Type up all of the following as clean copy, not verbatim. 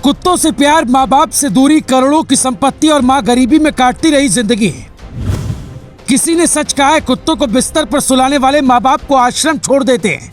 कुत्तों से प्यार, माँ बाप से दूरी, करोड़ों की संपत्ति और माँ गरीबी में काटती रही जिंदगी। किसी ने सच कहा है, कुत्तों को बिस्तर पर सुलाने वाले माँ बाप को आश्रम छोड़ देते हैं।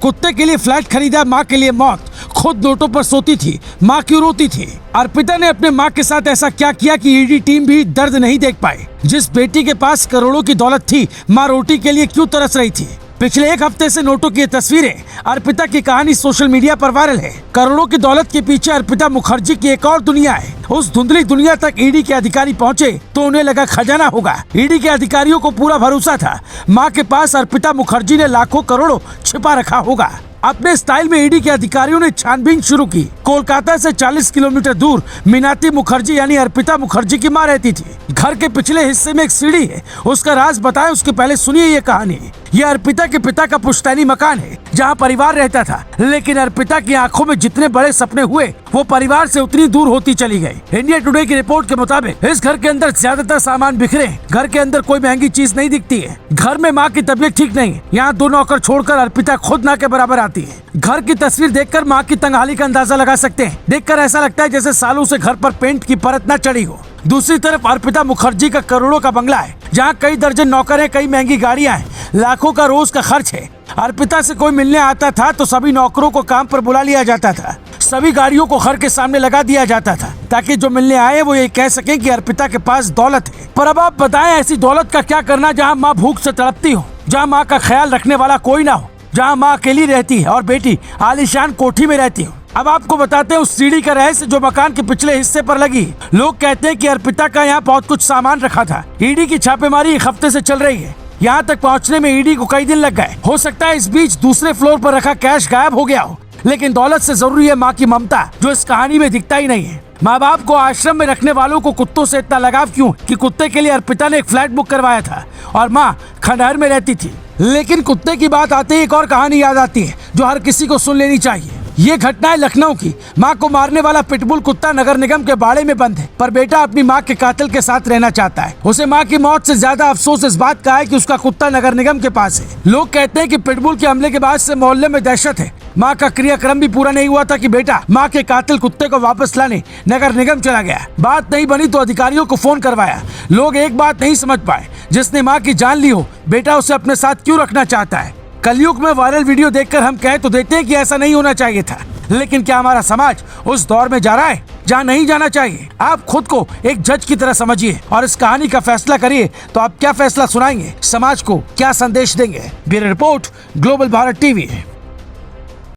कुत्ते के लिए फ्लैट खरीदा, माँ के लिए मौत। खुद नोटों पर सोती थी, माँ क्यों रोती थी? अर्पिता ने अपने माँ के साथ ऐसा क्या किया कि ईडी टीम भी दर्द नहीं देख पाई? जिस बेटी के पास करोड़ों की दौलत थी, माँ रोटी के लिए क्यों तरस रही थी? पिछले एक हफ्ते से नोटों की तस्वीरें, अर्पिता की कहानी सोशल मीडिया पर वायरल है। करोड़ों की दौलत के पीछे अर्पिता मुखर्जी की एक और दुनिया है। उस धुंधली दुनिया तक ईडी के अधिकारी पहुंचे तो उन्हें लगा खजाना होगा। ईडी के अधिकारियों को पूरा भरोसा था, मां के पास अर्पिता मुखर्जी ने लाखों करोड़ों छिपा रखा होगा। अपने स्टाइल में ईडी के अधिकारियों ने छानबीन शुरू की। कोलकाता से 40 किलोमीटर दूर मीनाती मुखर्जी यानी अर्पिता मुखर्जी की मां रहती थी। घर के पिछले हिस्से में एक सीढ़ी है, उसका राज बताएं उसके पहले सुनिए ये कहानी। ये अर्पिता के पिता का पुश्तैनी मकान है जहाँ परिवार रहता था, लेकिन अर्पिता की आंखों में जितने बड़े सपने हुए वो परिवार से उतनी दूर होती चली गई। इंडिया टुडे की रिपोर्ट के मुताबिक इस घर के अंदर ज्यादातर सामान बिखरे। घर के अंदर कोई महंगी चीज नहीं दिखती है। घर में माँ की तबीयत ठीक नहीं, यहाँ 2 नौकर छोड़कर अर्पिता खुद ना के बराबर आती है। घर की तस्वीर देखकर माँ की तंगहाली का अंदाजा लगा सकते हैं। देखकर ऐसा लगता है जैसे सालों से घर पर पेंट की परत न चढ़ी हो। दूसरी तरफ अर्पिता मुखर्जी का करोड़ों का बंगला है, जहाँ कई दर्जन नौकर हैं, कई महंगी गाड़ियाँ हैं, लाखों का रोज का खर्च है। अर्पिता से कोई मिलने आता था तो सभी नौकरों को काम पर बुला लिया जाता था। सभी गाड़ियों को घर के सामने लगा दिया जाता था ताकि जो मिलने आए वो ये कह सके कि अर्पिता के पास दौलत है। पर अब आप बताएं, ऐसी दौलत का क्या करना जहाँ माँ भूख से तड़पती हो, जहाँ माँ का ख्याल रखने वाला कोई ना हो, जहाँ माँ अकेली रहती है और बेटी आलीशान कोठी में रहती हो। अब आपको बताते हैं उस सीढ़ी का रहस्य जो मकान के पिछले हिस्से पर लगी। लोग कहते हैं कि अर्पिता का यहाँ बहुत कुछ सामान रखा था। ईडी की छापेमारी 1 हफ्ते से चल रही है। यहाँ तक पहुँचने में ईडी को कई दिन लग गए। हो सकता है इस बीच दूसरे फ्लोर पर रखा कैश गायब हो गया हो, लेकिन दौलत से जरूरी है माँ की ममता, जो इस कहानी में दिखता ही नहीं है। माँ बाप को आश्रम में रखने वालों को कुत्तों से इतना लगाव क्यों कि कुत्ते के लिए अर्पिता ने एक फ्लैट बुक करवाया था और माँ खंडहर में रहती थी। लेकिन कुत्ते की बात आते ही एक और कहानी याद आती है जो हर किसी को सुन लेनी चाहिए। ये घटना है लखनऊ की। माँ को मारने वाला पिटबुल कुत्ता नगर निगम के बाड़े में बंद है, पर बेटा अपनी माँ के कातिल के साथ रहना चाहता है। उसे माँ की मौत से ज्यादा अफसोस इस बात का है कि उसका कुत्ता नगर निगम के पास है। लोग कहते हैं कि पिटबुल के हमले के बाद से मोहल्ले में दहशत है। माँ का क्रियाक्रम भी पूरा नहीं हुआ था कि बेटा माँ के कातिल कुत्ते को वापस लाने नगर निगम चला गया। बात नहीं बनी तो अधिकारियों को फोन करवाया। लोग एक बात नहीं समझ पाए, जिसने माँ की जान ली हो, बेटा उसे अपने साथ क्यों रखना चाहता है? कलयुग में वायरल वीडियो देखकर हम कह तो देते हैं कि ऐसा नहीं होना चाहिए था, लेकिन क्या हमारा समाज उस दौर में जा रहा है जहाँ नहीं जाना चाहिए? आप खुद को एक जज की तरह समझिए और इस कहानी का फैसला करिए। तो आप क्या फैसला सुनाएंगे? समाज को क्या संदेश देंगे? Bureau report, global Bharat TV.